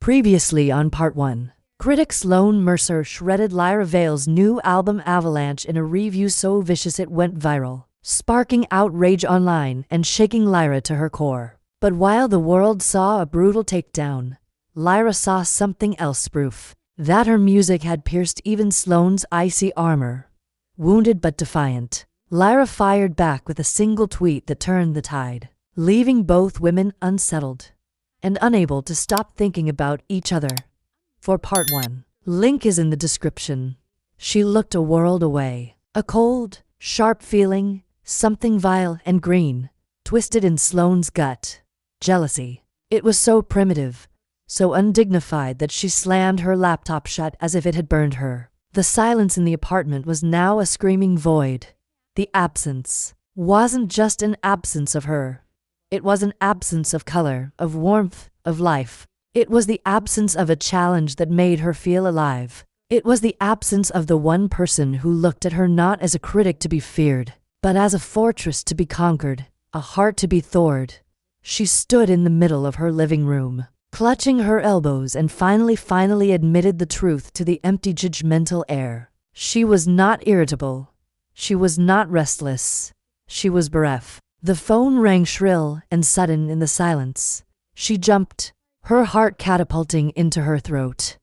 Previously on Part 1. Critic Sloan Mercer shredded Lyra Vale's new album Avalanche in a review so vicious it went viral, sparking outrage online and shaking Lyra to her core. But while the world saw a brutal takedown, Lyra saw something else: proof that her music had pierced even Sloan's icy armor. Wounded but defiant, Lyra fired back with a single tweet that turned the tide, leaving both women unsettled and unable to stop thinking about each other. For Part 1, link is in the description. She looked a world away. A cold, sharp feeling, something vile and green, twisted in Sloane's gut. Jealousy. It was so primitive, so undignified that she slammed her laptop shut as if it had burned her. The silence in the apartment was now a screaming void. The absence wasn't just an absence of her. It was an absence of color, of warmth, of life. It was the absence of a challenge that made her feel alive. It was the absence of the one person who looked at her not as a critic to be feared, but as a fortress to be conquered, a heart to be thawed. She stood in the middle of her living room, clutching her elbows, and finally admitted the truth to the empty, judgmental air. She was not irritable. She was not restless. She was bereft. The phone rang shrill and sudden in the silence. She jumped, her heart catapulting into her throat.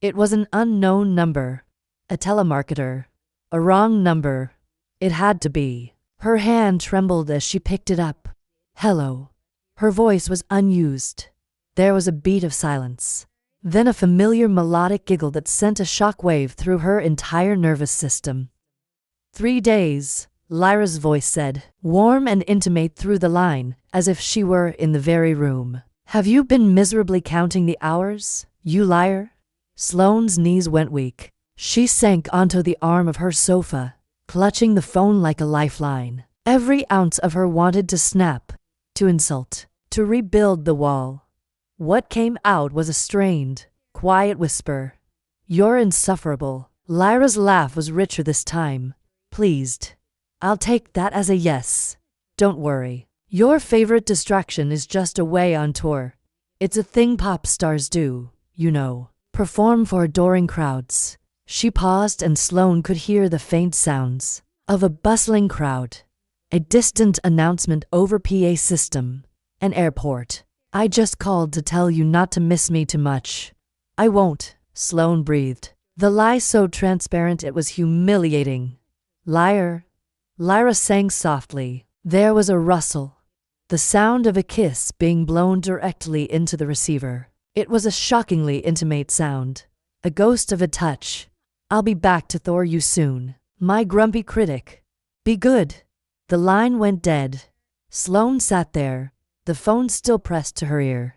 It was an unknown number, a telemarketer, a wrong number. It had to be. Her hand trembled as she picked it up. Hello. Her voice was unused. There was a beat of silence, then a familiar melodic giggle that sent a shockwave through her entire nervous system. 3 days. Lyra's voice said, warm and intimate through the line, as if she were in the very room. Have you been miserably counting the hours, you liar? Sloane's knees went weak. She sank onto the arm of her sofa, clutching the phone like a lifeline. Every ounce of her wanted to snap, to insult, to rebuild the wall. What came out was a strained, quiet whisper. You're insufferable. Lyra's laugh was richer this time, pleased. I'll take that as a yes. Don't worry. Your favorite distraction is just away on tour. It's a thing pop stars do, you know. Perform for adoring crowds. She paused and Sloane could hear the faint sounds of a bustling crowd. A distant announcement over PA system. An airport. I just called to tell you not to miss me too much. I won't, Sloane breathed. The lie so transparent it was humiliating. Liar. Lyra sang softly. There was a rustle, the sound of a kiss being blown directly into the receiver. It was a shockingly intimate sound, a ghost of a touch. I'll be back to thaw you soon, my grumpy critic. Be good. The line went dead. Sloane sat there, the phone still pressed to her ear,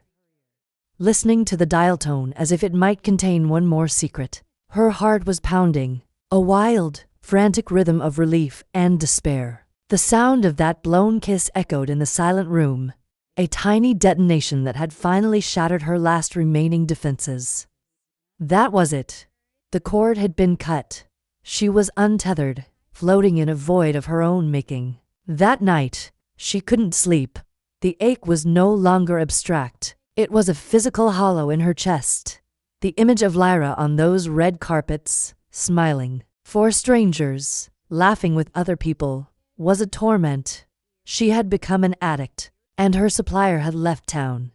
listening to the dial tone as if it might contain one more secret. Her heart was pounding, a wild, frantic rhythm of relief and despair. The sound of that blown kiss echoed in the silent room, a tiny detonation that had finally shattered her last remaining defenses. That was it. The cord had been cut. She was untethered, floating in a void of her own making. That night, she couldn't sleep. The ache was no longer abstract. It was a physical hollow in her chest. The image of Lyra on those red carpets, smiling for strangers, laughing with other people, was a torment. She had become an addict, and her supplier had left town.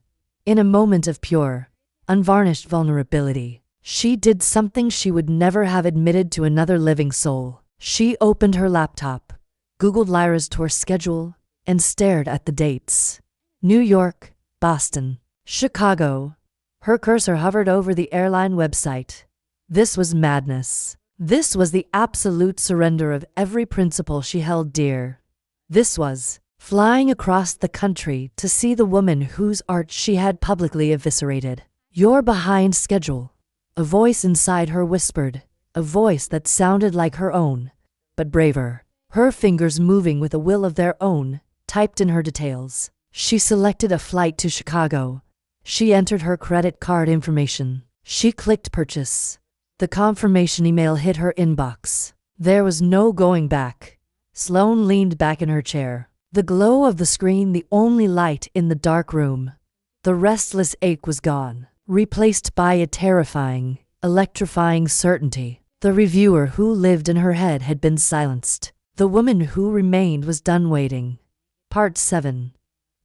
In a moment of pure, unvarnished vulnerability, she did something she would never have admitted to another living soul. She opened her laptop, Googled Lyra's tour schedule, and stared at the dates. New York, Boston, Chicago. Her cursor hovered over the airline website. This was madness. This was the absolute surrender of every principle she held dear. This was flying across the country to see the woman whose art she had publicly eviscerated. You're behind schedule. A voice inside her whispered, a voice that sounded like her own, but braver. Her fingers moving with a will of their own, typed in her details. She selected a flight to Chicago. She entered her credit card information. She clicked purchase. The confirmation email hit her inbox. There was no going back. Sloane leaned back in her chair. The glow of the screen the only light in the dark room. The restless ache was gone. replaced by a terrifying, electrifying certainty. The reviewer who lived in her head had been silenced. The woman who remained was done waiting. Part 7.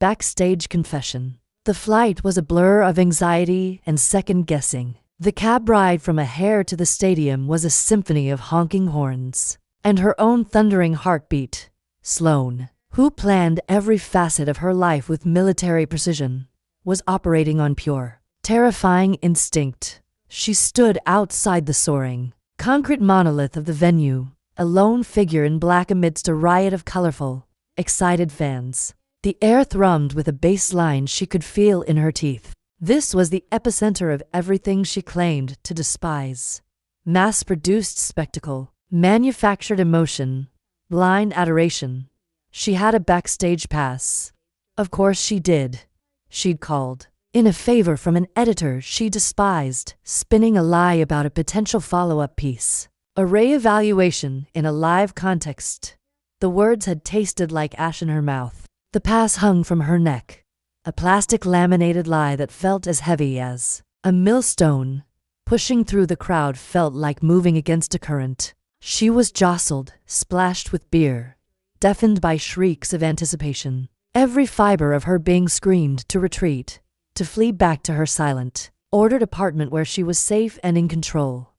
Backstage Confession. The flight was a blur of anxiety and second-guessing. The cab ride from a hair to the stadium was a symphony of honking horns. And her own thundering heartbeat. Sloane, who planned every facet of her life with military precision, was operating on pure, terrifying instinct. She stood outside the soaring, concrete monolith of the venue, a lone figure in black amidst a riot of colorful, excited fans. The air thrummed with a bass line she could feel in her teeth. This was the epicenter of everything she claimed to despise. Mass-produced spectacle, manufactured emotion, blind adoration. She had a backstage pass. Of course she did. She'd called in a favor from an editor she despised, spinning a lie about a potential follow-up piece. A re-evaluation in a live context. The words had tasted like ash in her mouth. The pass hung from her neck, a plastic laminated lie that felt as heavy as a millstone. Pushing through the crowd felt like moving against a current. She was jostled, splashed with beer, deafened by shrieks of anticipation. Every fiber of her being screamed to retreat, to flee back to her silent, ordered apartment where she was safe and in control.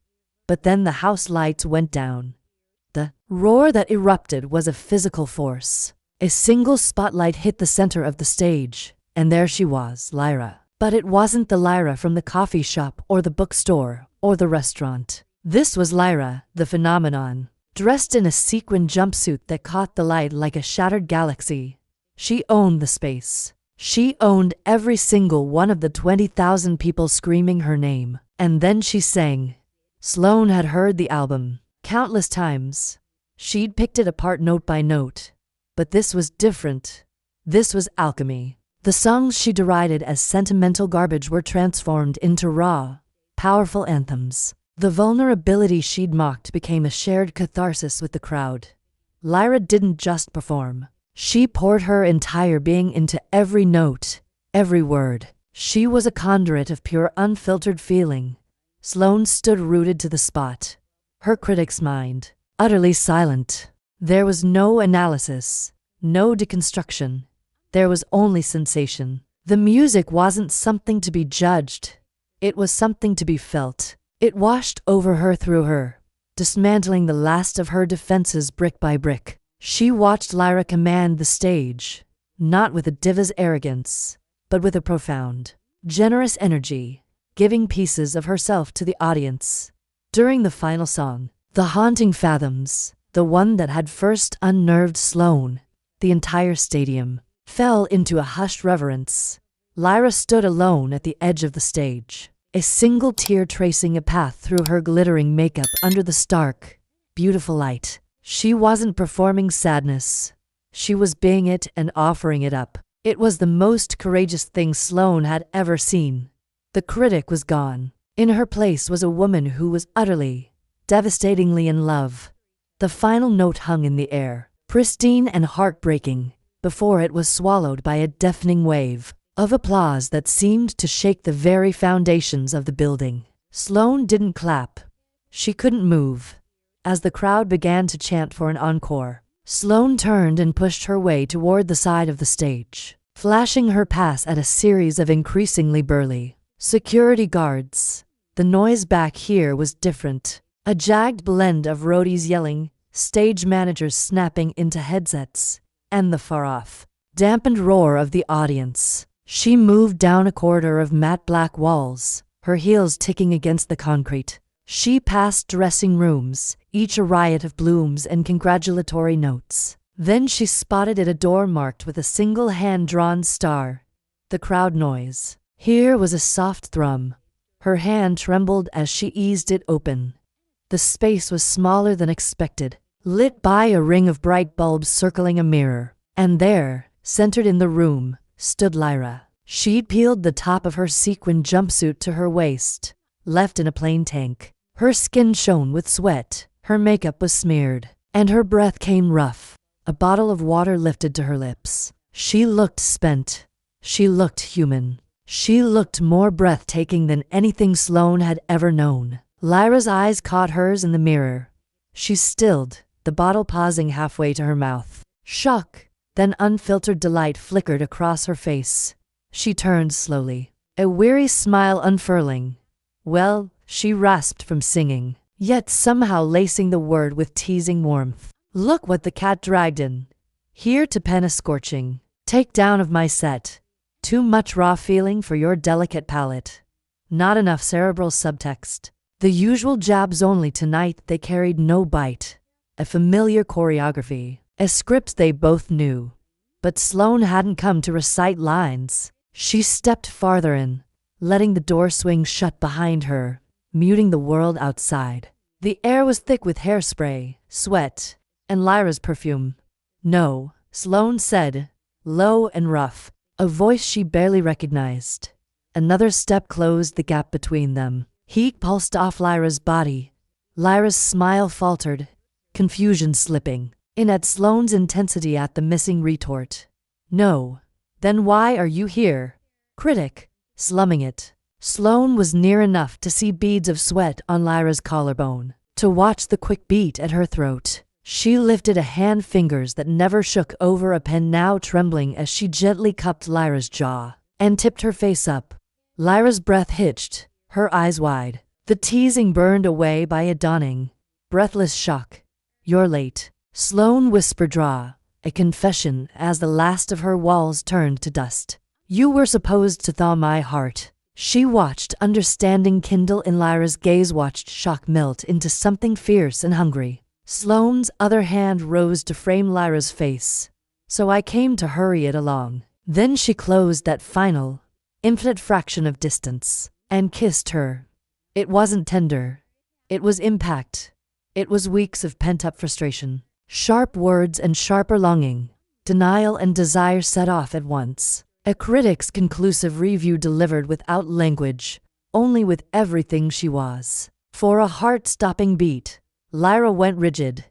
But then the house lights went down. The roar that erupted was a physical force. A single spotlight hit the center of the stage, and there she was, Lyra. But it wasn't the Lyra from the coffee shop or the bookstore or the restaurant. This was Lyra, the phenomenon, dressed in a sequin jumpsuit that caught the light like a shattered galaxy. She owned the space. She owned every single one of the 20,000 people screaming her name. And then she sang. Sloane had heard the album countless times. She'd picked it apart note by note. But this was different. This was alchemy. The songs she derided as sentimental garbage were transformed into raw, powerful anthems. The vulnerability she'd mocked became a shared catharsis with the crowd. Lyra didn't just perform. She poured her entire being into every note, every word. She was a conduit of pure unfiltered feeling. Sloane stood rooted to the spot, her critic's mind utterly silent. There was no analysis, no deconstruction. There was only sensation. The music wasn't something to be judged. It was something to be felt. It washed over her through her, dismantling the last of her defenses brick by brick. She watched Lyra command the stage, not with a diva's arrogance, but with a profound, generous energy, giving pieces of herself to the audience. During the final song, the haunting Fathoms, the one that had first unnerved Sloane, the entire stadium fell into a hushed reverence. Lyra stood alone at the edge of the stage, a single tear tracing a path through her glittering makeup under the stark, beautiful light. She wasn't performing sadness. She was being it and offering it up. It was the most courageous thing Sloane had ever seen. The critic was gone. In her place was a woman who was utterly, devastatingly in love. The final note hung in the air, pristine and heartbreaking, before it was swallowed by a deafening wave of applause that seemed to shake the very foundations of the building. Sloane didn't clap. She couldn't move. As the crowd began to chant for an encore, Sloane turned and pushed her way toward the side of the stage, flashing her pass at a series of increasingly burly security guards. The noise back here was different. A jagged blend of roadies yelling, stage managers snapping into headsets, and the far-off, dampened roar of the audience. She moved down a corridor of matte black walls, her heels ticking against the concrete. She passed dressing rooms, each a riot of blooms and congratulatory notes. Then she spotted at a door marked with a single hand-drawn star. The crowd noise. Here was a soft thrum. Her hand trembled as she eased it open. The space was smaller than expected, lit by a ring of bright bulbs circling a mirror. And there, centered in the room, stood Lyra. She'd peeled the top of her sequin jumpsuit to her waist, left in a plain tank. Her skin shone with sweat, her makeup was smeared, and her breath came rough. A bottle of water lifted to her lips. She looked spent. She looked human. She looked more breathtaking than anything Sloane had ever known. Lyra's eyes caught hers in the mirror. She stilled, the bottle pausing halfway to her mouth. Shock, then unfiltered delight flickered across her face. She turned slowly, a weary smile unfurling. Well, she rasped from singing, yet somehow lacing the word with teasing warmth. Look what the cat dragged in. Here to pen a scorching take down of my set. Too much raw feeling for your delicate palate. Not enough cerebral subtext. The usual jabs only. Tonight they carried no bite. A familiar choreography, a script they both knew. But Sloane hadn't come to recite lines. She stepped farther in, letting the door swing shut behind her, muting the world outside. The air was thick with hairspray, sweat, and Lyra's perfume. No, Sloane said, low and rough, a voice she barely recognized. Another step closed the gap between them. Heat pulsed off Lyra's body. Lyra's smile faltered, confusion slipping in at Sloane's intensity at the missing retort. No. Then why are you here? Critic, slumming it. Sloane was near enough to see beads of sweat on Lyra's collarbone, to watch the quick beat at her throat. She lifted a hand, fingers that never shook over a pen now trembling as she gently cupped Lyra's jaw and tipped her face up. Lyra's breath hitched, her eyes wide. The teasing burned away by a dawning, breathless shock. You're late. Sloane whispered, draw, a confession as the last of her walls turned to dust. You were supposed to thaw my heart. She watched understanding kindle in Lyra's gaze, watched shock melt into something fierce and hungry. Sloane's other hand rose to frame Lyra's face. So I came to hurry it along. Then she closed that final, infinite fraction of distance, and kissed her. It wasn't tender. It was impact. It was weeks of pent-up frustration. Sharp words and sharper longing. Denial and desire set off at once. A critic's conclusive review delivered without language, only with everything she was. For a heart-stopping beat, Lyra went rigid.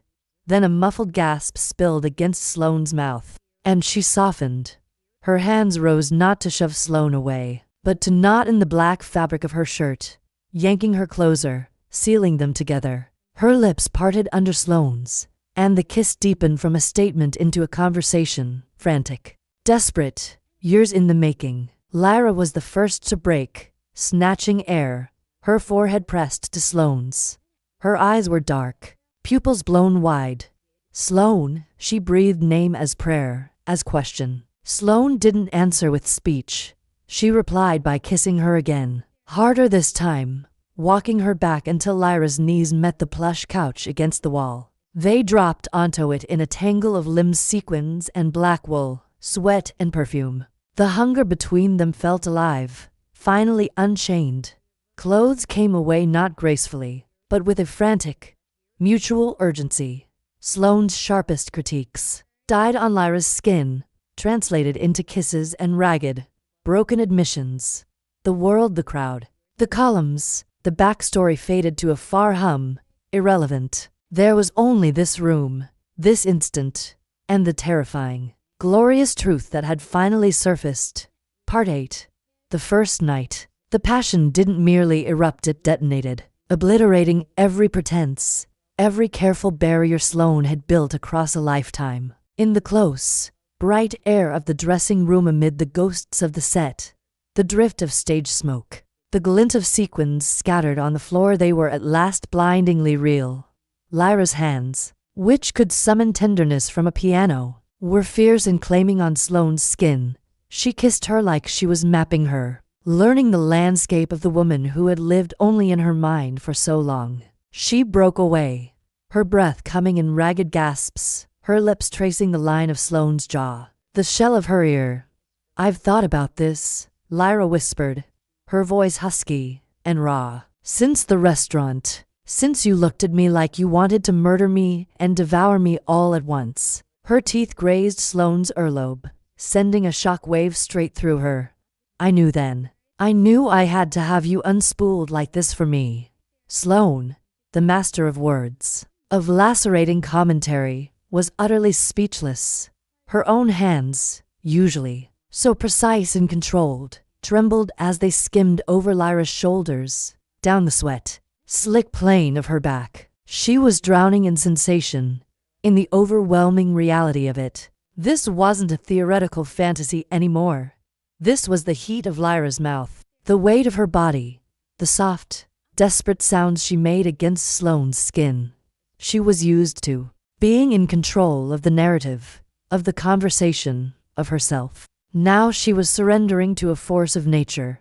Then a muffled gasp spilled against Sloane's mouth, and she softened. Her hands rose not to shove Sloane away, but to knot in the black fabric of her shirt, yanking her closer, sealing them together. Her lips parted under Sloane's, and the kiss deepened from a statement into a conversation, frantic, desperate, years in the making. Lyra was the first to break, snatching air, her forehead pressed to Sloane's. Her eyes were dark, pupils blown wide. Sloane, she breathed, name as prayer, as question. Sloane didn't answer with speech. She replied by kissing her again, harder this time, walking her back until Lyra's knees met the plush couch against the wall. They dropped onto it in a tangle of limbs, sequins and black wool, sweat and perfume. The hunger between them felt alive, finally unchained. Clothes came away not gracefully, but with a frantic, mutual urgency. Sloane's sharpest critiques died on Lyra's skin, translated into kisses and ragged, broken admissions. The world, the crowd, the columns, the backstory faded to a far hum, irrelevant. There was only this room, this instant, and the terrifying, glorious truth that had finally surfaced. Part 8. The first night. The passion didn't merely erupt, it detonated, obliterating every pretense, every careful barrier Sloane had built across a lifetime. In the close, bright air of the dressing room, amid the ghosts of the set, the drift of stage smoke, the glint of sequins scattered on the floor, they were at last blindingly real. Lyra's hands, which could summon tenderness from a piano, were fierce and claiming on Sloane's skin. She kissed her like she was mapping her, learning the landscape of the woman who had lived only in her mind for so long. She broke away, her breath coming in ragged gasps, her lips tracing the line of Sloane's jaw, the shell of her ear. I've thought about this, Lyra whispered, her voice husky and raw. Since the restaurant, since you looked at me like you wanted to murder me and devour me all at once. Her teeth grazed Sloane's earlobe, sending a shock wave straight through her. I knew then. I knew I had to have you unspooled like this for me. Sloane, the master of words, of lacerating commentary, was utterly speechless. Her own hands, usually so precise and controlled, trembled as they skimmed over Lyra's shoulders, down the sweat, slick plane of her back. She was drowning in sensation, in the overwhelming reality of it. This wasn't a theoretical fantasy anymore. This was the heat of Lyra's mouth, the weight of her body, the soft, desperate sounds she made against Sloane's skin. She was used to being in control of the narrative, of the conversation, of herself. Now she was surrendering to a force of nature.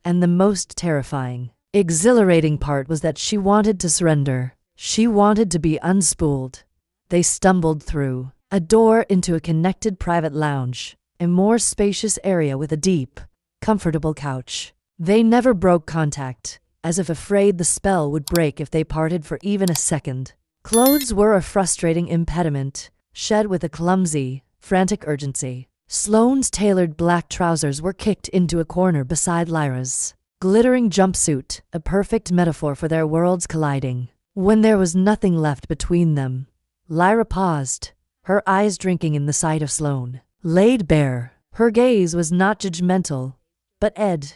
And the most terrifying, exhilarating part was that she wanted to surrender. She wanted to be unspooled. They stumbled through a door into a connected private lounge, a more spacious area with a deep, comfortable couch. They never broke contact, as if afraid the spell would break if they parted for even a second. Clothes were a frustrating impediment, shed with a clumsy, frantic urgency. Sloane's tailored black trousers were kicked into a corner beside Lyra's glittering jumpsuit, a perfect metaphor for their worlds colliding. When there was nothing left between them, Lyra paused, her eyes drinking in the sight of Sloane. Laid bare, her gaze was not judgmental, but Ed,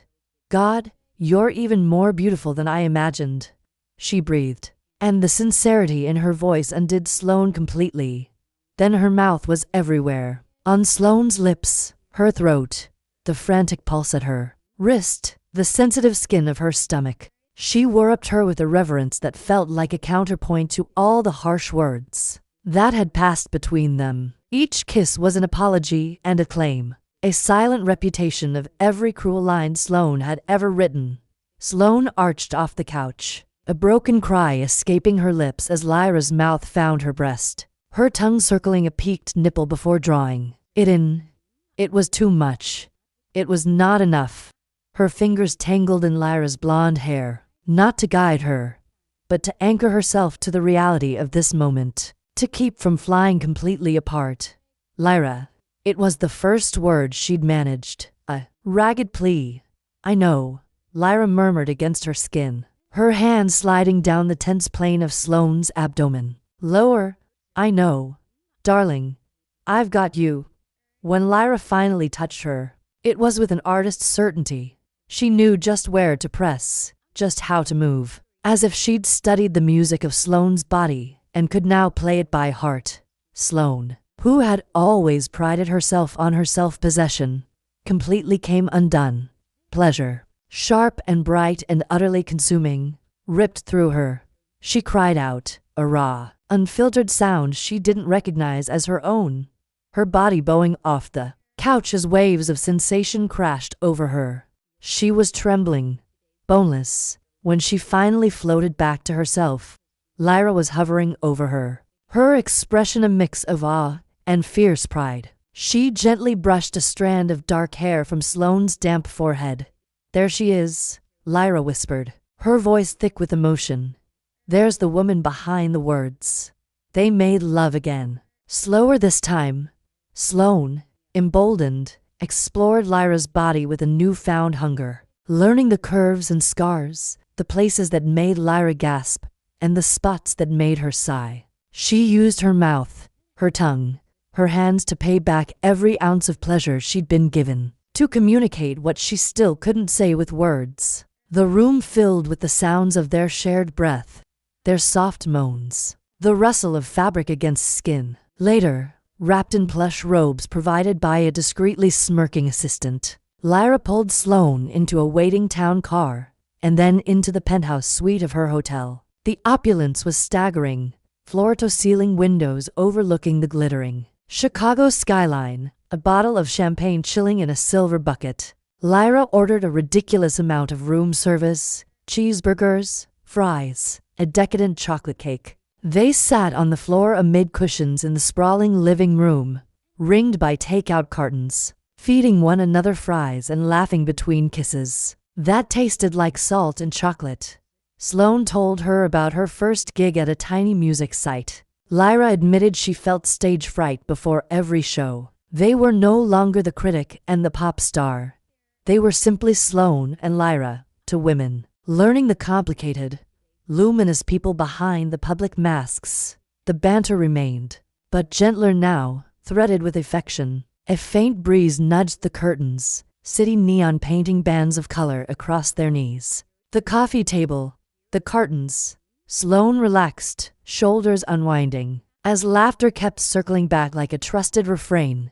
God, you're even more beautiful than I imagined, she breathed. And the sincerity in her voice undid Sloane completely. Then her mouth was everywhere. On Sloane's lips, her throat, the frantic pulse at her wrist, the sensitive skin of her stomach. She worshiped her with a reverence that felt like a counterpoint to all the harsh words that had passed between them. Each kiss was an apology and a claim, a silent reputation of every cruel line Sloane had ever written. Sloane arched off the couch, a broken cry escaping her lips as Lyra's mouth found her breast, her tongue circling a peaked nipple before drawing it in. It was too much. It was not enough. Her fingers tangled in Lyra's blonde hair, not to guide her, but to anchor herself to the reality of this moment, to keep from flying completely apart. Lyra. It was the first word she'd managed, a ragged plea. I know, Lyra murmured against her skin, her hand sliding down the tense plane of Sloane's abdomen. Lower. I know. Darling, I've got you. When Lyra finally touched her, it was with an artist's certainty. She knew just where to press, just how to move, as if she'd studied the music of Sloane's body and could now play it by heart. Sloane, who had always prided herself on her self-possession, completely came undone. Pleasure, sharp and bright and utterly consuming, ripped through her. She cried out, a raw, unfiltered sound she didn't recognize as her own, her body bowing off the couch as waves of sensation crashed over her. She was trembling, boneless. When she finally floated back to herself, Lyra was hovering over her, her expression a mix of awe and fierce pride. She gently brushed a strand of dark hair from Sloane's damp forehead. There she is, Lyra whispered, her voice thick with emotion. There's the woman behind the words. They made love again. Slower this time. Sloane, emboldened, explored Lyra's body with a newfound hunger, learning the curves and scars, the places that made Lyra gasp, and the spots that made her sigh. She used her mouth, her tongue, her hands to pay back every ounce of pleasure she'd been given, to communicate what she still couldn't say with words. The room filled with the sounds of their shared breath, their soft moans, the rustle of fabric against skin. Later, wrapped in plush robes provided by a discreetly smirking assistant, Lyra pulled Sloane into a waiting town car, and then into the penthouse suite of her hotel. The opulence was staggering, floor-to-ceiling windows overlooking the glittering Chicago skyline, a bottle of champagne chilling in a silver bucket. Lyra ordered a ridiculous amount of room service, cheeseburgers, fries, a decadent chocolate cake. They sat on the floor amid cushions in the sprawling living room, ringed by takeout cartons, feeding one another fries and laughing between kisses. That tasted like salt and chocolate. Sloane told her about her first gig at a tiny music site. Lyra admitted she felt stage fright before every show. They were no longer the critic and the pop star. They were simply Sloane and Lyra, to women, learning the complicated, luminous people behind the public masks. The banter remained, but gentler now, threaded with affection. A faint breeze nudged the curtains, city neon painting bands of color across their knees. The coffee table, the cartons. Sloane relaxed, shoulders unwinding, as laughter kept circling back like a trusted refrain.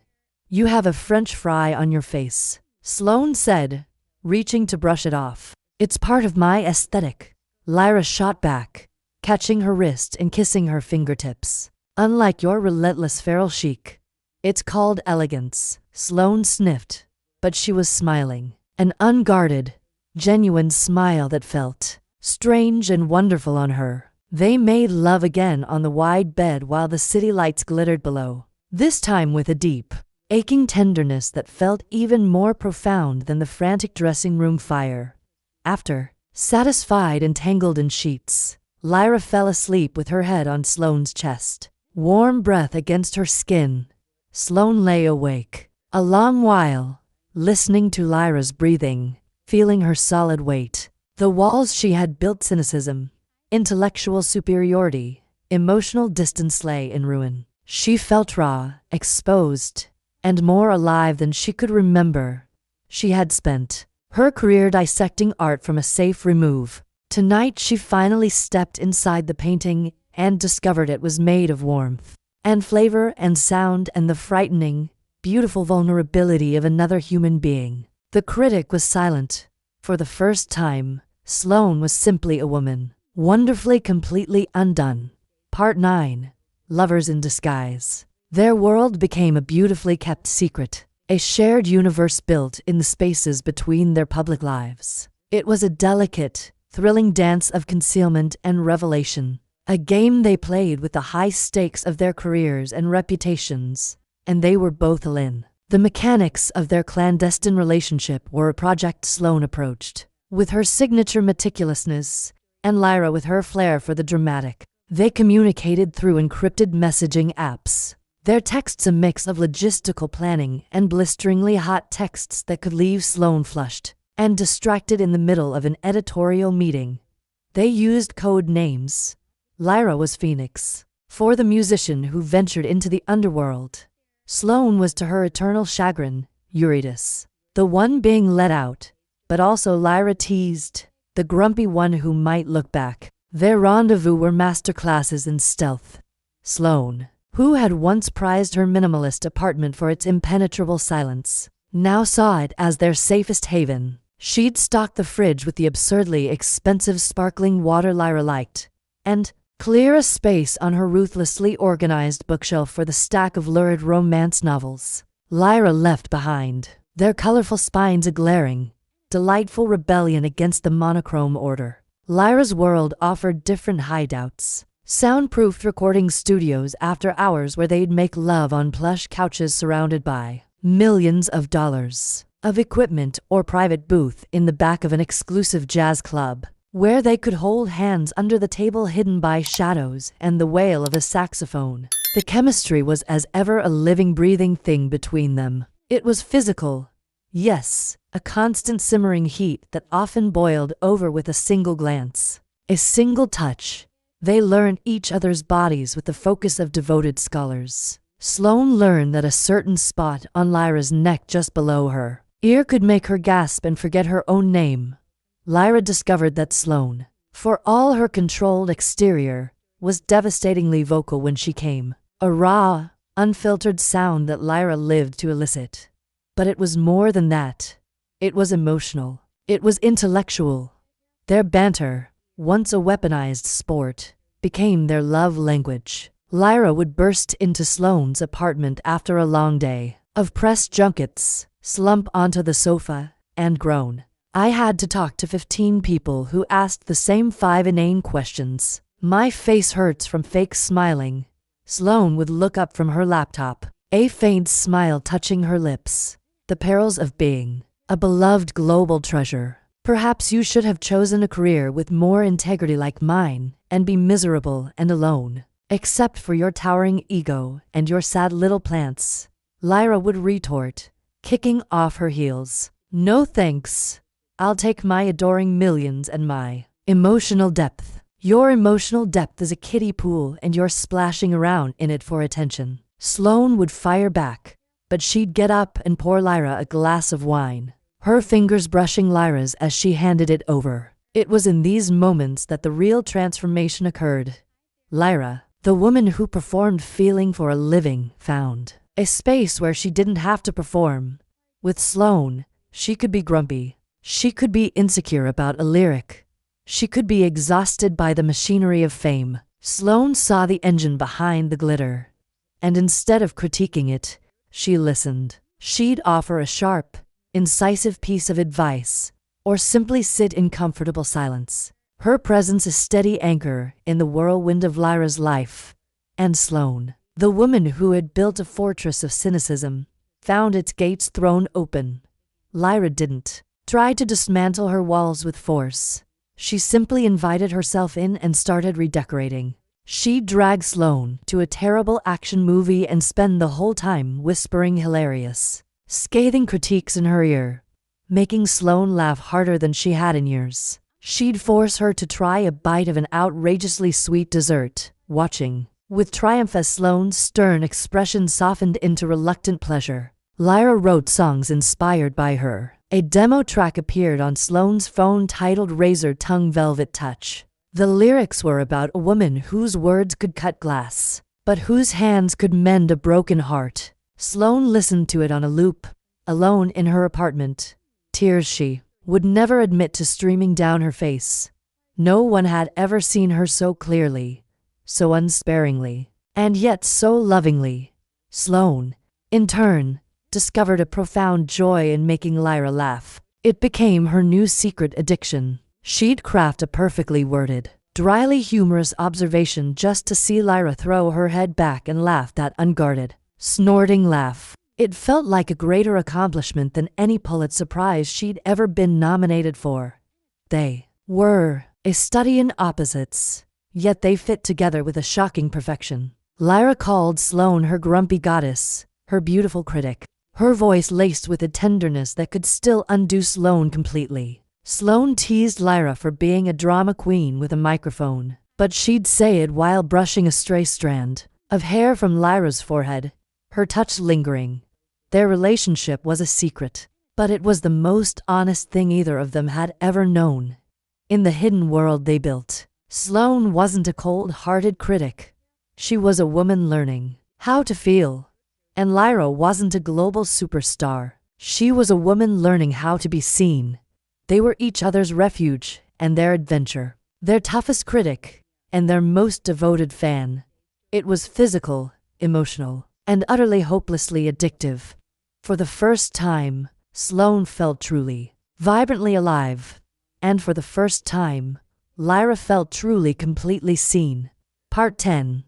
"You have a French fry on your face," Sloane said, reaching to brush it off. "It's part of my aesthetic." Lyra shot back, catching her wrist and kissing her fingertips. "Unlike your relentless feral chic. It's called elegance." Sloane sniffed, but she was smiling. An unguarded, genuine smile that felt strange and wonderful on her. They made love again on the wide bed while the city lights glittered below, this time with a deep, aching tenderness that felt even more profound than the frantic dressing room fire. After, satisfied and tangled in sheets, Lyra fell asleep with her head on Sloane's chest. Warm breath against her skin. Sloane lay awake, a long while, listening to Lyra's breathing, feeling her solid weight. The walls she had built, cynicism, intellectual superiority, emotional distance, lay in ruin. She felt raw, exposed, and more alive than she could remember. She had spent her career dissecting art from a safe remove. Tonight she finally stepped inside the painting and discovered it was made of warmth and flavor and sound and the frightening, beautiful vulnerability of another human being. The critic was silent. For the first time, Sloane was simply a woman, wonderfully completely undone. Part 9. Lovers in Disguise. Their world became a beautifully kept secret, a shared universe built in the spaces between their public lives. It was a delicate, thrilling dance of concealment and revelation, a game they played with the high stakes of their careers and reputations, and they were both all in. The mechanics of their clandestine relationship were a project Sloane approached with her signature meticulousness, and Lyra with her flair for the dramatic. They communicated through encrypted messaging apps, their texts a mix of logistical planning and blisteringly hot texts that could leave Sloane flushed and distracted in the middle of an editorial meeting. They used code names. Lyra was Phoenix, for the musician who ventured into the underworld. Sloane was, to her eternal chagrin, Eurydice, the one being let out, but also Lyra teased, the grumpy one who might look back. Their rendezvous were masterclasses in stealth. Sloane, who had once prized her minimalist apartment for its impenetrable silence, now saw it as their safest haven. She'd stocked the fridge with the absurdly expensive sparkling water Lyra liked, and clear a space on her ruthlessly organized bookshelf for the stack of lurid romance novels Lyra left behind, their colorful spines a glaring, delightful rebellion against the monochrome order. Lyra's world offered different hideouts, soundproofed recording studios after hours where they'd make love on plush couches surrounded by millions of dollars of equipment, or private booth in the back of an exclusive jazz club, where they could hold hands under the table hidden by shadows and the wail of a saxophone. The chemistry was as ever a living, breathing thing between them. It was physical, yes, a constant simmering heat that often boiled over with a single glance, a single touch. They learned each other's bodies with the focus of devoted scholars. Sloane learned that a certain spot on Lyra's neck just below her ear could make her gasp and forget her own name. Lyra discovered that Sloane, for all her controlled exterior, was devastatingly vocal when she came, a raw, unfiltered sound that Lyra lived to elicit. But it was more than that. It was emotional. It was intellectual. Their banter, once a weaponized sport, became their love language. Lyra would burst into Sloane's apartment after a long day of press junkets, slump onto the sofa, and groan. "I had to talk to 15 people who asked the same 5 inane questions. My face hurts from fake smiling." Sloane would look up from her laptop, a faint smile touching her lips. "The perils of being a beloved global treasure. Perhaps you should have chosen a career with more integrity like mine and be miserable and alone, except for your towering ego and your sad little plants." Lyra would retort, kicking off her heels. "No thanks. I'll take my adoring millions and my emotional depth." "Your emotional depth is a kiddie pool and you're splashing around in it for attention." Sloane would fire back, but she'd get up and pour Lyra a glass of wine. her fingers brushing Lyra's as she handed it over. It was in these moments that the real transformation occurred. Lyra, the woman who performed feeling for a living, found a space where she didn't have to perform. With Sloane, she could be grumpy. She could be insecure about a lyric. She could be exhausted by the machinery of fame. Sloane saw the engine behind the glitter, and instead of critiquing it, she listened. She'd offer a sharp, incisive piece of advice, or simply sit in comfortable silence. Her presence a steady anchor in the whirlwind of Lyra's life. And Sloane, the woman who had built a fortress of cynicism, found its gates thrown open. Lyra didn't try to dismantle her walls with force. She simply invited herself in and started redecorating. She'd drag Sloane to a terrible action movie and spend the whole time whispering hilarious, scathing critiques in her ear, making Sloane laugh harder than she had in years. She'd force her to try a bite of an outrageously sweet dessert, watching with triumph as Sloane's stern expression softened into reluctant pleasure. Lyra wrote songs inspired by her. A demo track appeared on Sloane's phone titled Razor Tongue Velvet Touch. The lyrics were about a woman whose words could cut glass, but whose hands could mend a broken heart. Sloane listened to it on a loop, alone in her apartment. Tears she would never admit to streaming down her face. No one had ever seen her so clearly, so unsparingly, and yet so lovingly. Sloane, in turn, discovered a profound joy in making Lyra laugh. It became her new secret addiction. She'd craft a perfectly worded, dryly humorous observation just to see Lyra throw her head back and laugh that unguarded, snorting laugh. It felt like a greater accomplishment than any Pulitzer Prize she'd ever been nominated for. They were a study in opposites, yet they fit together with a shocking perfection. Lyra called Sloane her grumpy goddess, her beautiful critic, her voice laced with a tenderness that could still undo Sloane completely. Sloane teased Lyra for being a drama queen with a microphone, but she'd say it while brushing a stray strand of hair from Lyra's forehead, her touch lingering. Their relationship was a secret, but it was the most honest thing either of them had ever known. In the hidden world they built, Sloane wasn't a cold-hearted critic. She was a woman learning how to feel. And Lyra wasn't a global superstar. She was a woman learning how to be seen. They were each other's refuge and their adventure, their toughest critic and their most devoted fan. It was physical, emotional, and utterly hopelessly addictive. For the first time, Sloane felt truly, vibrantly alive. And for the first time, Lyra felt truly, completely seen. Part 10.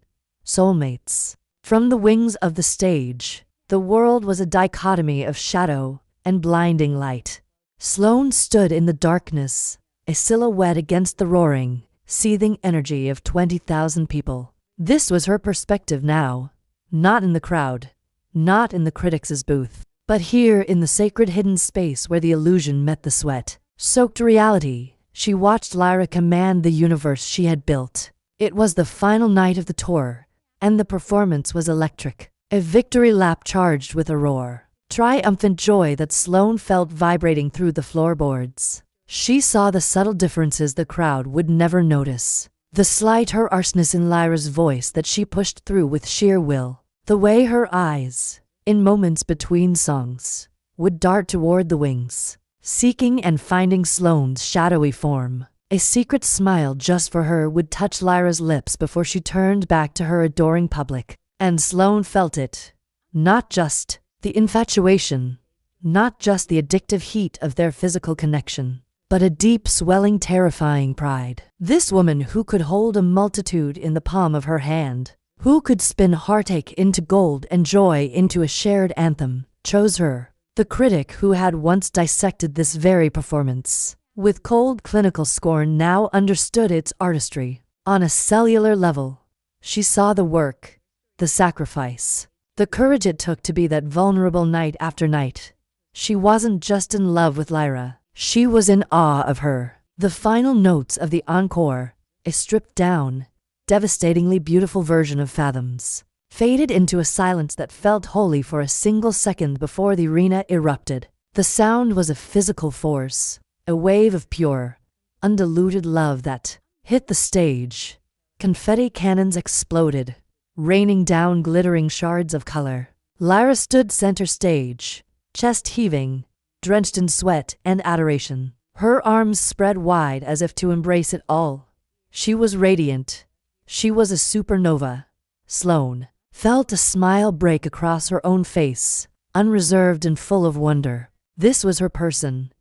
Soulmates. From the wings of the stage, the world was a dichotomy of shadow and blinding light. Sloane stood in the darkness, a silhouette against the roaring, seething energy of 20,000 people. This was her perspective now, not in the crowd, not in the critics' booth, but here in the sacred hidden space where the illusion met the sweat-soaked reality. She watched Lyra command the universe she had built. It was the final night of the tour, and the performance was electric, a victory lap charged with a roar, triumphant joy that Sloane felt vibrating through the floorboards. She saw the subtle differences the crowd would never notice, the slight harshness in Lyra's voice that she pushed through with sheer will, the way her eyes, in moments between songs, would dart toward the wings, seeking and finding Sloane's shadowy form. A secret smile just for her would touch Lyra's lips before she turned back to her adoring public. And Sloane felt it. Not just the infatuation, not just the addictive heat of their physical connection, but a deep, swelling, terrifying pride. This woman who could hold a multitude in the palm of her hand, who could spin heartache into gold and joy into a shared anthem, chose her. The critic who had once dissected this very performance with cold clinical scorn now understood its artistry. On a cellular level, she saw the work, the sacrifice, the courage it took to be that vulnerable night after night. She wasn't just in love with Lyra, she was in awe of her. The final notes of the encore, a stripped-down, devastatingly beautiful version of Fathoms, faded into a silence that felt holy for a single second before the arena erupted. The sound was a physical force, a wave of pure, undiluted love that hit the stage. Confetti cannons exploded, raining down glittering shards of color. Lyra stood center stage, chest heaving, drenched in sweat and adoration. Her arms spread wide as if to embrace it all. She was radiant. She was a supernova. Sloane felt a smile break across her own face, unreserved and full of wonder. This was her person.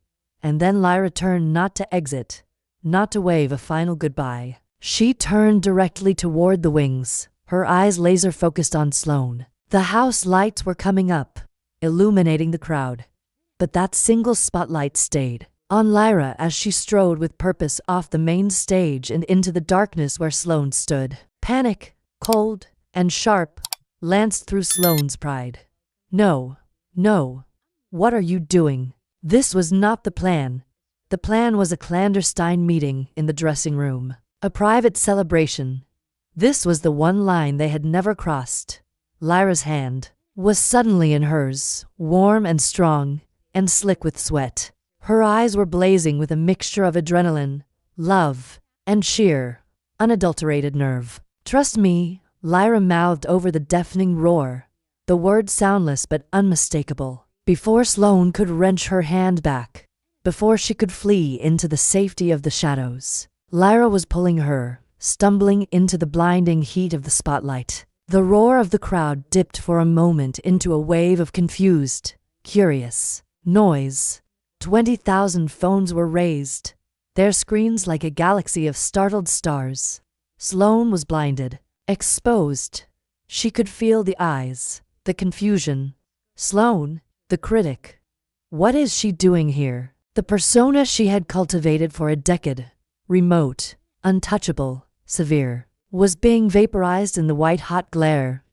And then Lyra turned, not to exit, not to wave a final goodbye. She turned directly toward the wings, her eyes laser-focused on Sloane. The house lights were coming up, illuminating the crowd. But that single spotlight stayed on Lyra as she strode with purpose off the main stage and into the darkness where Sloane stood. Panic, cold and sharp, lanced through Sloane's pride. No, no. What are you doing? This was not the plan. The plan was a clandestine meeting in the dressing room. A private celebration. This was the one line they had never crossed. Lyra's hand was suddenly in hers, warm and strong, and slick with sweat. Her eyes were blazing with a mixture of adrenaline, love, and sheer, unadulterated nerve. Trust me, Lyra mouthed over the deafening roar, the words soundless but unmistakable. Before Sloane could wrench her hand back, before she could flee into the safety of the shadows, Lyra was pulling her, stumbling into the blinding heat of the spotlight. The roar of the crowd dipped for a moment into a wave of confused, curious noise. 20,000 phones were raised, their screens like a galaxy of startled stars. Sloane was blinded, exposed. She could feel the eyes, the confusion. Sloane, the critic. What is she doing here? The persona she had cultivated for a decade, remote, untouchable, severe, was being vaporized in the white-hot glare.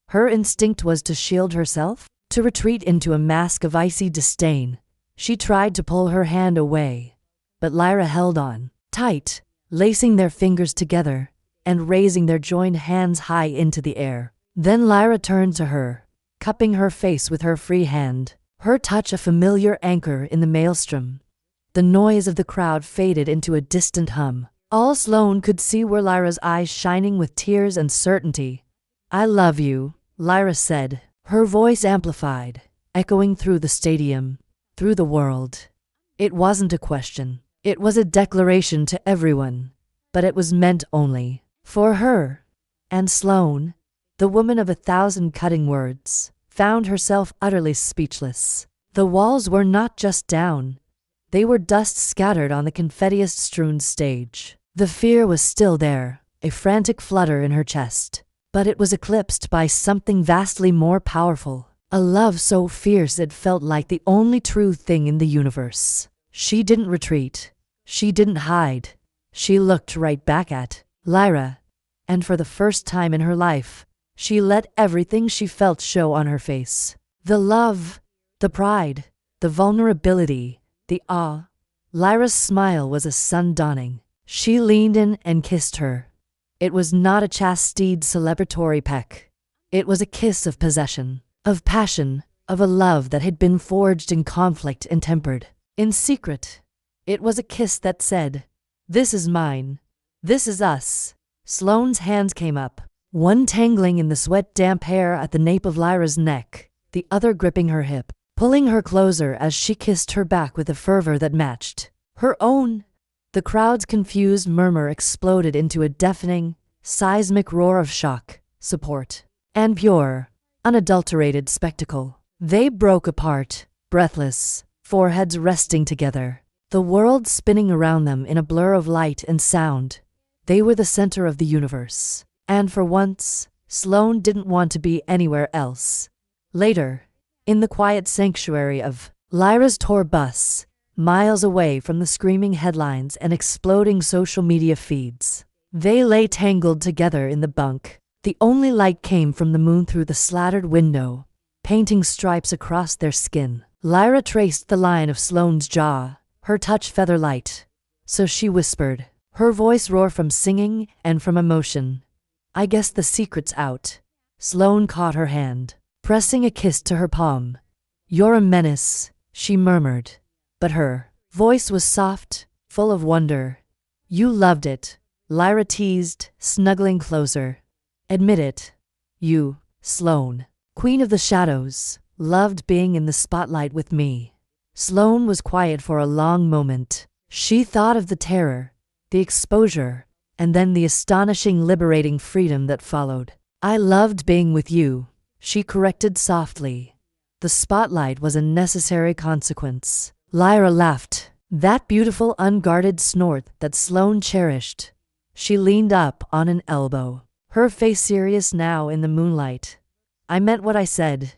Her instinct was to shield herself, to retreat into a mask of icy disdain. She tried to pull her hand away, but Lyra held on, tight, lacing their fingers together and raising their joined hands high into the air. Then Lyra turned to her, cupping her face with her free hand, her touch a familiar anchor in the maelstrom. The noise of the crowd faded into a distant hum. All Sloane could see were Lyra's eyes shining with tears and certainty. I love you, Lyra said, her voice amplified, echoing through the stadium, through the world. It wasn't a question. It was a declaration to everyone, but it was meant only for her. And Sloane, the woman of 1,000 cutting words, found herself utterly speechless. The walls were not just down. They were dust scattered on the confetti-strewn stage. The fear was still there, a frantic flutter in her chest. But it was eclipsed by something vastly more powerful. A love so fierce it felt like the only true thing in the universe. She didn't retreat. She didn't hide. She looked right back at Lyra. And for the first time in her life, she let everything she felt show on her face. The love, the pride, the vulnerability, the awe. Lyra's smile was a sun dawning. She leaned in and kissed her. It was not a chastity celebratory peck. It was a kiss of possession, of passion, of a love that had been forged in conflict and tempered in secret. It was a kiss that said, "This is mine. This is us." Sloane's hands came up, one tangling in the sweat-damp hair at the nape of Lyra's neck, the other gripping her hip, pulling her closer as she kissed her back with a fervor that matched her own. The crowd's confused murmur exploded into a deafening, seismic roar of shock, support, and pure, unadulterated spectacle. They broke apart, breathless, foreheads resting together, the world spinning around them in a blur of light and sound. They were the center of the universe. And for once, Sloane didn't want to be anywhere else. Later, in the quiet sanctuary of Lyra's tour bus, miles away from the screaming headlines and exploding social media feeds, they lay tangled together in the bunk. The only light came from the moon through the slattered window, painting stripes across their skin. Lyra traced the line of Sloane's jaw, her touch feather-light. So she whispered, her voice roar from singing and from emotion, "I guess the secret's out." Sloane caught her hand, pressing a kiss to her palm. "You're a menace. she murmured. But her voice was soft, full of wonder. You loved it, Lyra teased, snuggling closer. Admit it. You, Sloane, Queen of the Shadows, loved being in the spotlight with me. Sloane was quiet for a long moment. She thought of the terror, the exposure, and then the astonishing liberating freedom that followed. I loved being with you, she corrected softly. The spotlight was a necessary consequence. Lyra laughed, that beautiful unguarded snort that Sloane cherished. She leaned up on an elbow, her face serious now in the moonlight. I meant what I said.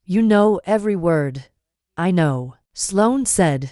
You know every word. I know, Sloane said.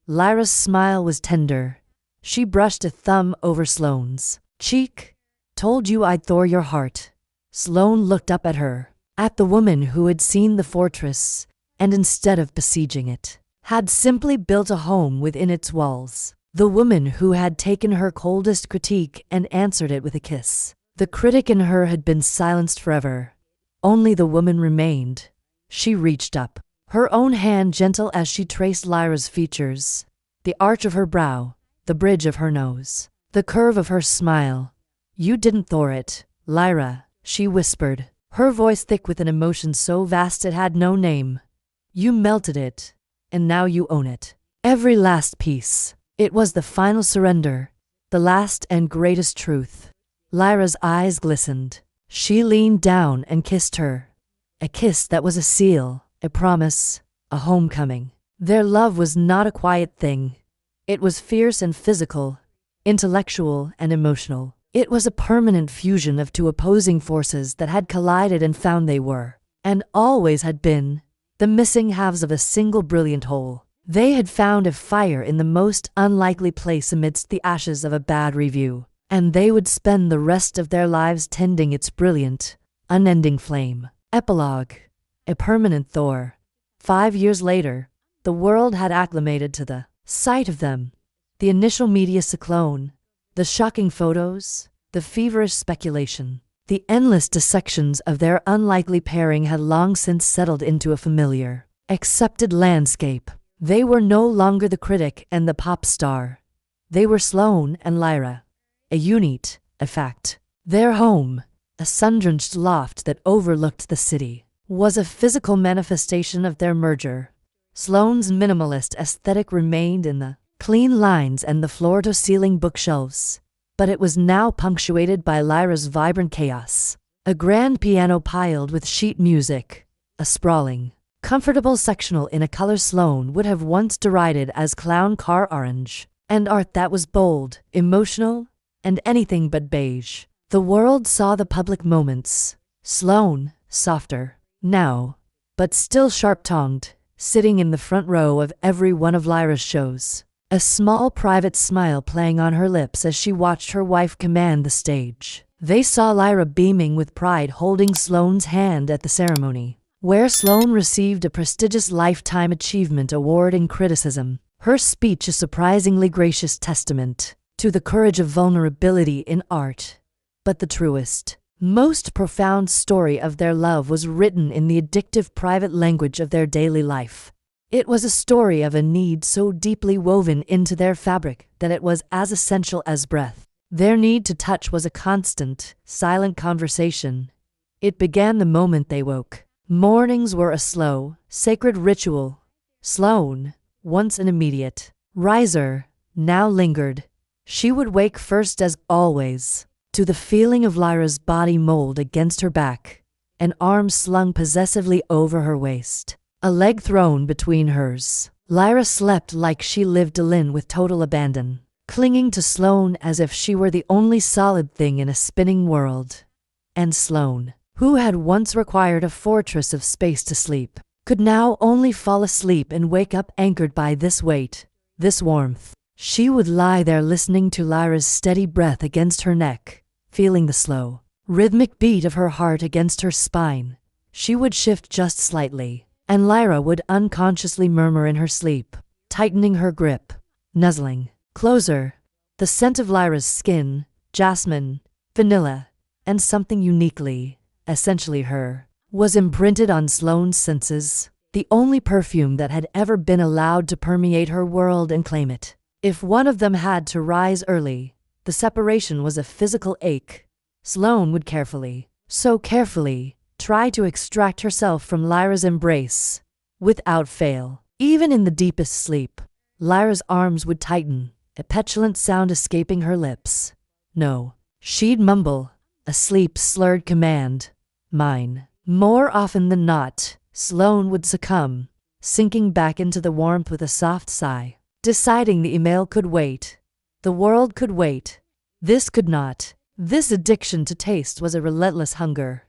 Lyra's smile was tender. She brushed a thumb over Sloane's cheek. Told you I'd thaw your heart. Sloane looked up at her, at the woman who had seen the fortress, and instead of besieging it, had simply built a home within its walls. The woman who had taken her coldest critique and answered it with a kiss. The critic in her had been silenced forever. Only the woman remained. She reached up, her own hand gentle as she traced Lyra's features, the arch of her brow, the bridge of her nose, the curve of her smile. You didn't thaw it, Lyra, she whispered, her voice thick with an emotion so vast it had no name. You melted it, and now you own it. Every last piece. It was the final surrender, the last and greatest truth. Lyra's eyes glistened. She leaned down and kissed her. A kiss that was a seal, a promise, a homecoming. Their love was not a quiet thing. It was fierce and physical, intellectual and emotional. It was a permanent fusion of two opposing forces that had collided and found they were, and always had been, the missing halves of a single brilliant whole. They had found a fire in the most unlikely place amidst the ashes of a bad review, and they would spend the rest of their lives tending its brilliant, unending flame. Epilogue. A permanent thaw. 5 years later, the world had acclimated to the sight of them. The initial media cyclone, the shocking photos, the feverish speculation, the endless dissections of their unlikely pairing had long since settled into a familiar, accepted landscape. They were no longer the critic and the pop star. They were Sloane and Lyra, a unit, a fact. Their home, a sun-drenched loft that overlooked the city, was a physical manifestation of their merger. Sloane's minimalist aesthetic remained in the clean lines and the floor-to-ceiling bookshelves, but it was now punctuated by Lyra's vibrant chaos. A grand piano piled with sheet music, a sprawling, comfortable sectional in a color Sloane would have once derided as clown car orange, and art that was bold, emotional, and anything but beige. The world saw the public moments. Sloane, softer, now, but still sharp-tongued, sitting in the front row of every one of Lyra's shows, a small private smile playing on her lips as she watched her wife command the stage. They saw Lyra beaming with pride holding Sloane's hand at the ceremony, where Sloane received a prestigious Lifetime Achievement Award in criticism. Her speech a surprisingly gracious testament to the courage of vulnerability in art. But the truest, most profound story of their love was written in the addictive private language of their daily life. It was a story of a need so deeply woven into their fabric that it was as essential as breath. Their need to touch was a constant, silent conversation. It began the moment they woke. Mornings were a slow, sacred ritual. Sloane, once an immediate riser, now lingered. She would wake first as always, to the feeling of Lyra's body mold against her back, an arm slung possessively over her waist, a leg thrown between hers. Lyra slept like she lived alone with total abandon, clinging to Sloane as if she were the only solid thing in a spinning world. And Sloane, who had once required a fortress of space to sleep, could now only fall asleep and wake up anchored by this weight, this warmth. She would lie there listening to Lyra's steady breath against her neck, feeling the slow, rhythmic beat of her heart against her spine. She would shift just slightly, and Lyra would unconsciously murmur in her sleep, tightening her grip, nuzzling closer. The scent of Lyra's skin, jasmine, vanilla, and something uniquely, essentially her, was imprinted on Sloane's senses. the only perfume that had ever been allowed to permeate her world and claim it. If one of them had to rise early, the separation was a physical ache. Sloane would carefully, so carefully, try to extract herself from Lyra's embrace. Without fail. Even in the deepest sleep, Lyra's arms would tighten, a petulant sound escaping her lips. No. She'd mumble, a sleep-slurred command. Mine. More often than not, Sloane would succumb, sinking back into the warmth with a soft sigh, deciding the email could wait. The world could wait. This could not. This addiction to taste was a relentless hunger.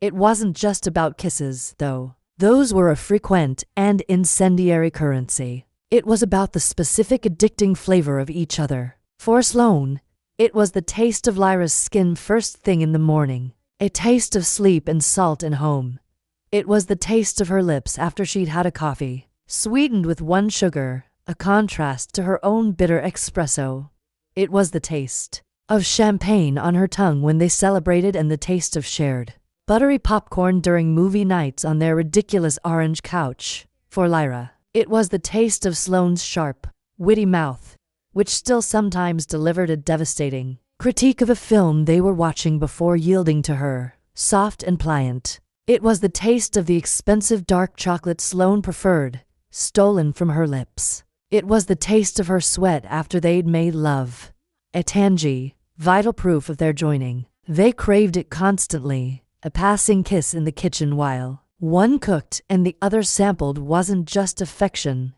It wasn't just about kisses, though. Those were a frequent and incendiary currency. It was about the specific addicting flavor of each other. For Sloane, it was the taste of Lyra's skin first thing in the morning, a taste of sleep and salt and home. It was the taste of her lips after she'd had a coffee, sweetened with one sugar, a contrast to her own bitter espresso. It was the taste of champagne on her tongue when they celebrated and the taste of shared buttery popcorn during movie nights on their ridiculous orange couch. For Lyra, it was the taste of Sloane's sharp, witty mouth, which still sometimes delivered a devastating critique of a film they were watching before yielding to her, soft and pliant. It was the taste of the expensive dark chocolate Sloane preferred, stolen from her lips. It was the taste of her sweat after they'd made love, a tangy, vital proof of their joining. They craved it constantly. A passing kiss in the kitchen while one cooked and the other sampled wasn't just affection.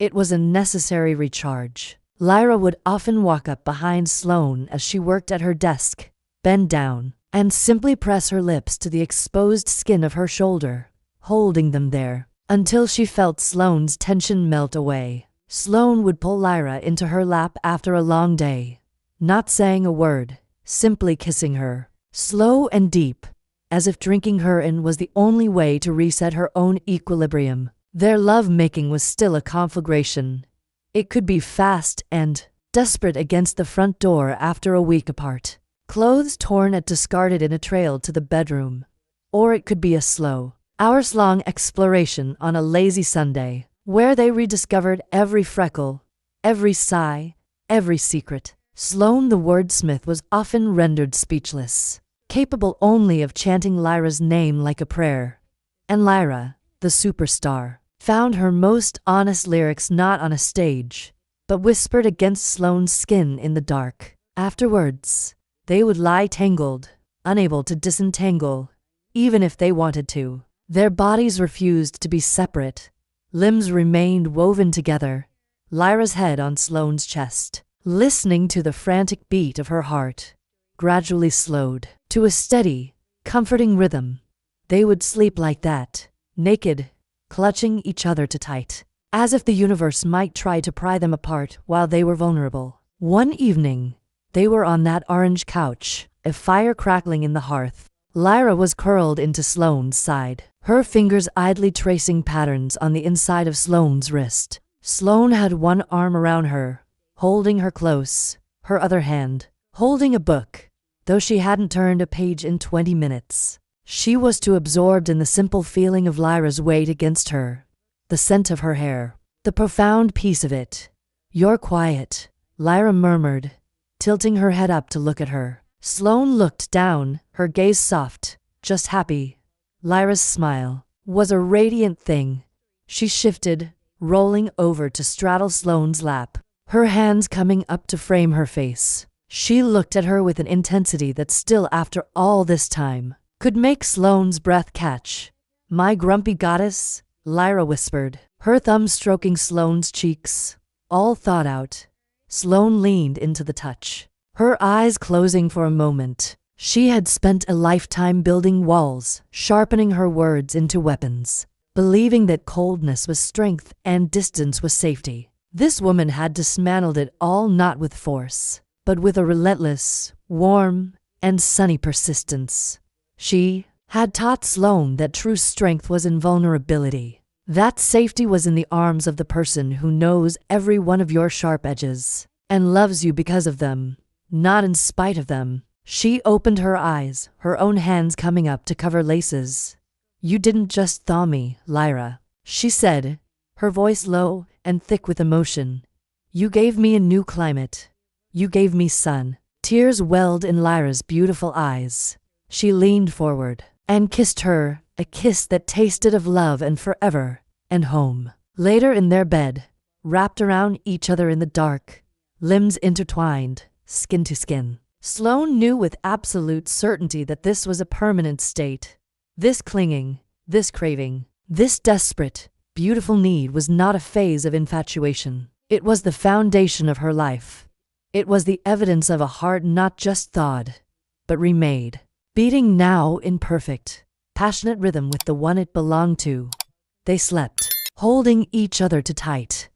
It was a necessary recharge. Lyra would often walk up behind Sloane as she worked at her desk, bend down, and simply press her lips to the exposed skin of her shoulder, holding them there until she felt Sloane's tension melt away. Sloane would pull Lyra into her lap after a long day, not saying a word, simply kissing her, slow and deep, as if drinking her in was the only way to reset her own equilibrium. Their love-making was still a conflagration. It could be fast and desperate against the front door after a week apart, clothes torn and discarded in a trail to the bedroom. Or it could be a slow, hours-long exploration on a lazy Sunday, where they rediscovered every freckle, every sigh, every secret. Sloane the wordsmith was often rendered speechless, capable only of chanting Lyra's name like a prayer. And Lyra, the superstar, found her most honest lyrics not on a stage, but whispered against Sloane's skin in the dark. Afterwards, they would lie tangled, unable to disentangle, even if they wanted to. Their bodies refused to be separate. Limbs remained woven together, Lyra's head on Sloane's chest, listening to the frantic beat of her heart, gradually slowed to a steady, comforting rhythm. They would sleep like that, naked, clutching each other tight, as if the universe might try to pry them apart while they were vulnerable. One evening, they were on that orange couch, a fire crackling in the hearth. Lyra was curled into Sloane's side, her fingers idly tracing patterns on the inside of Sloane's wrist. Sloane had one arm around her, holding her close, her other hand holding a book. Though she hadn't turned a page in 20 minutes, she was too absorbed in the simple feeling of Lyra's weight against her, the scent of her hair, the profound peace of it. "You're quiet," Lyra murmured, tilting her head up to look at her. Sloane looked down, her gaze soft, just happy. Lyra's smile was a radiant thing. She shifted, rolling over to straddle Sloane's lap, her hands coming up to frame her face. She looked at her with an intensity that still, after all this time, could make Sloane's breath catch. "My grumpy goddess," Lyra whispered, her thumb stroking Sloane's cheeks, all thought out. Sloane leaned into the touch, her eyes closing for a moment. She had spent a lifetime building walls, sharpening her words into weapons, believing that coldness was strength and distance was safety. This woman had dismantled it all, not with force, but with a relentless, warm, and sunny persistence. She had taught Sloane that true strength was in vulnerability, that safety was in the arms of the person who knows every one of your sharp edges, and loves you because of them, not in spite of them. She opened her eyes, her own hands coming up to cover Lace's. "You didn't just thaw me, Lyra," she said, her voice low and thick with emotion. You gave me a new climate. You gave me sun. Tears welled in Lyra's beautiful eyes. She leaned forward and kissed her, a kiss that tasted of love and forever, and home. Later in their bed, wrapped around each other in the dark, limbs intertwined, skin to skin, Sloane knew with absolute certainty that this was a permanent state. This clinging, this craving, this desperate, beautiful need was not a phase of infatuation. It was the foundation of her life. It was the evidence of a heart not just thawed, but remade, beating now in perfect, passionate rhythm with the one it belonged to. They slept, holding each other tight,